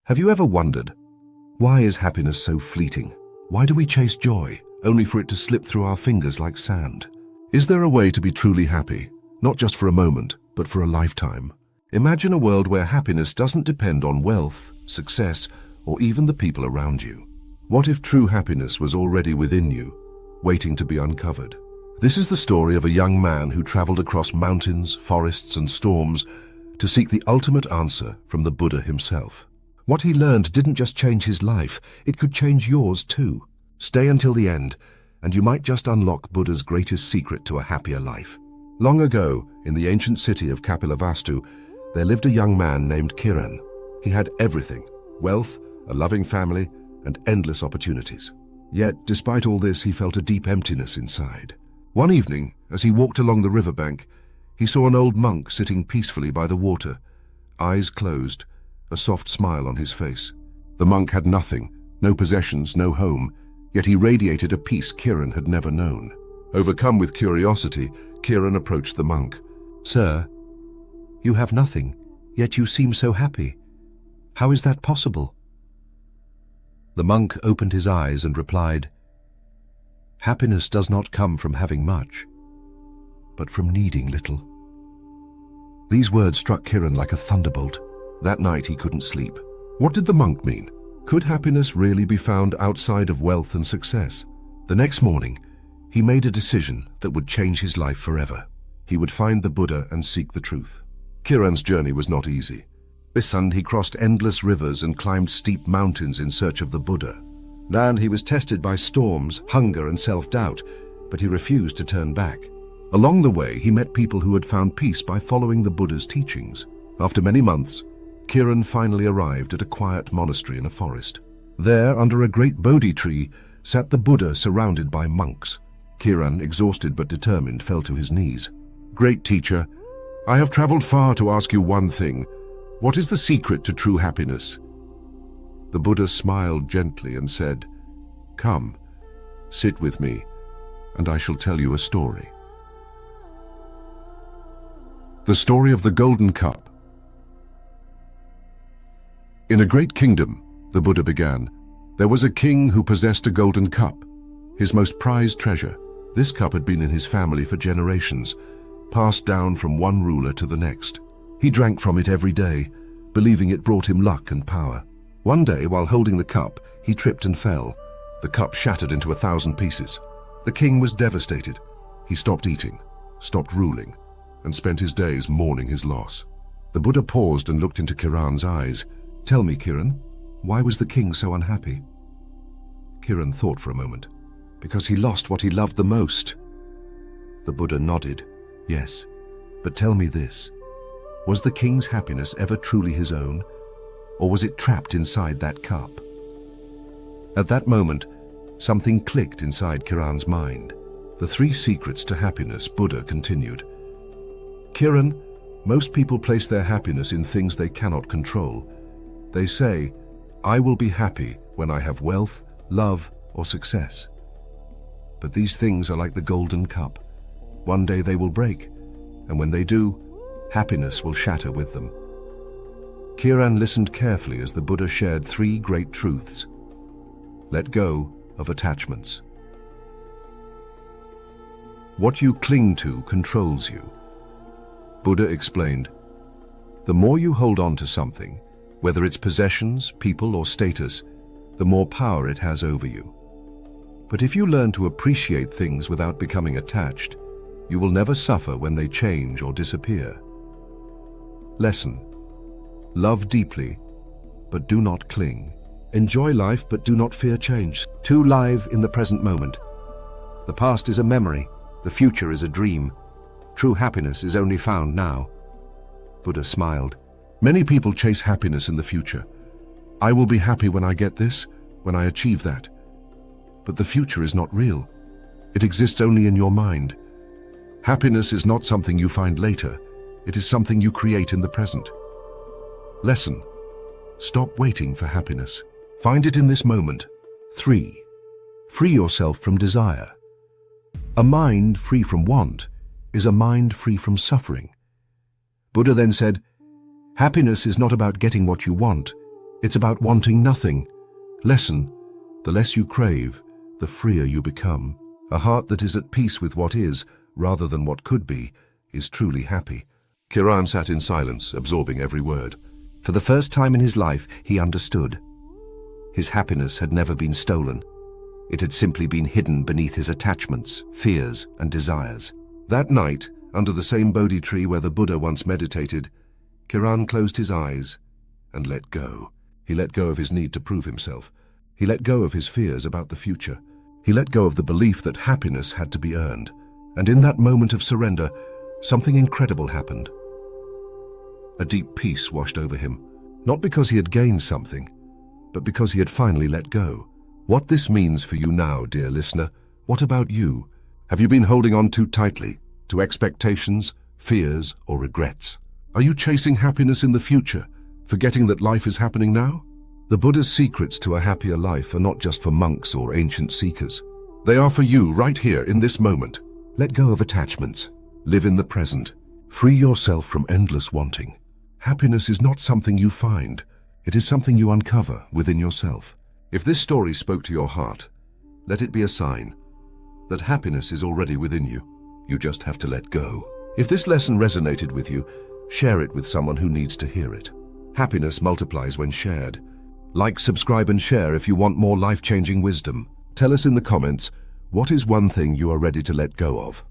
Have you ever wondered, why is happiness so fleeting? Why do we chase joy, only for it to slip through our fingers like sand? Is there a way to be truly happy, not just for a moment, but for a lifetime? Imagine a world where happiness doesn't depend on wealth, success, or even the people around you. What if true happiness was already within you, waiting to be uncovered? This is the story of a young man who traveled across mountains, forests, and storms to seek the ultimate answer from the Buddha himself. What he learned didn't just change his life, it could change yours too. Stay until the end, and you might just unlock Buddha's greatest secret to a happier life. Long ago, in the ancient city of Kapilavastu, there lived a young man named Kiran. He had everything: wealth, a loving family, and endless opportunities. Yet, despite all this, he felt a deep emptiness inside. One evening, as he walked along the riverbank, he saw an old monk sitting peacefully by the water, eyes closed, a soft smile on his face. The monk had nothing, no possessions, no home, yet he radiated a peace Kiran had never known. Overcome with curiosity, Kiran approached the monk. "Sir, you have nothing, yet you seem so happy. How is that possible?" The monk opened his eyes and replied, "Happiness does not come from having much, but from needing little." These words struck Kiran like a thunderbolt. That night he couldn't sleep. What did the monk mean? Could happiness really be found outside of wealth and success? The next morning, he made a decision that would change his life forever. He would find the Buddha and seek the truth. Kiran's journey was not easy. This sun he crossed endless rivers and climbed steep mountains in search of the Buddha. And he was tested by storms, hunger, and self-doubt, but he refused to turn back. Along the way, he met people who had found peace by following the Buddha's teachings. After many months, Kiran finally arrived at a quiet monastery in a forest. There, under a great Bodhi tree, sat the Buddha surrounded by monks. Kiran, exhausted but determined, fell to his knees. "Great teacher, I have traveled far to ask you one thing. What is the secret to true happiness?" The Buddha smiled gently and said, "Come, sit with me, and I shall tell you a story." The story of the Golden Cup. In a great kingdom, the Buddha began, there was a king who possessed a golden cup, his most prized treasure. This cup had been in his family for generations, passed down from one ruler to the next. He drank from it every day, believing it brought him luck and power. One day, while holding the cup, he tripped and fell. The cup shattered into 1,000 pieces. The king was devastated. He stopped eating, stopped ruling, and spent his days mourning his loss. The Buddha paused and looked into Kiran's eyes. "Tell me, Kiran, why was the king so unhappy?" Kiran thought for a moment. "Because he lost what he loved the most." The Buddha nodded. "Yes, but tell me this. Was the king's happiness ever truly his own, or was it trapped inside that cup?" At that moment, something clicked inside Kiran's mind. The 3 secrets to happiness, Buddha continued. "Kiran, most people place their happiness in things they cannot control. They say, 'I will be happy when I have wealth, love, or success.' But these things are like the golden cup. One day they will break, and when they do, happiness will shatter with them." Kiran listened carefully as the Buddha shared 3 great truths. Let go of attachments. What you cling to controls you. Buddha explained, the more you hold on to something, whether it's possessions, people, or status, the more power it has over you. But if you learn to appreciate things without becoming attached, you will never suffer when they change or disappear. Lesson: love deeply, but do not cling. Enjoy life, but do not fear change. To live in the present moment. The past is a memory, the future is a dream. True happiness is only found now. Buddha smiled. Many people chase happiness in the future. I will be happy when I get this, when I achieve that. But the future is not real. It exists only in your mind. Happiness is not something you find later. It is something you create in the present. Lesson: stop waiting for happiness. Find it in this moment. 3. Free yourself from desire. A mind free from want is a mind free from suffering. Buddha then said, happiness is not about getting what you want. It's about wanting nothing. Lesson: the less you crave, the freer you become. A heart that is at peace with what is, rather than what could be, is truly happy. Kiran sat in silence, absorbing every word. For the first time in his life, he understood. His happiness had never been stolen. It had simply been hidden beneath his attachments, fears, and desires. That night, under the same Bodhi tree where the Buddha once meditated, Kiran closed his eyes and let go. He let go of his need to prove himself. He let go of his fears about the future. He let go of the belief that happiness had to be earned. And in that moment of surrender, something incredible happened. A deep peace washed over him, not because he had gained something, but because he had finally let go. What this means for you now, dear listener, what about you? Have you been holding on too tightly to expectations, fears, or regrets? Are you chasing happiness in the future, forgetting that life is happening now? The Buddha's secrets to a happier life are not just for monks or ancient seekers. They are for you right here in this moment. Let go of attachments. Live in the present. Free yourself from endless wanting. Happiness is not something you find. It is something you uncover within yourself. If this story spoke to your heart, let it be a sign that happiness is already within you. You just have to let go. If this lesson resonated with you, share it with someone who needs to hear it. Happiness multiplies when shared. Like, subscribe, and share if you want more life-changing wisdom. Tell us in the comments, what is one thing you are ready to let go of?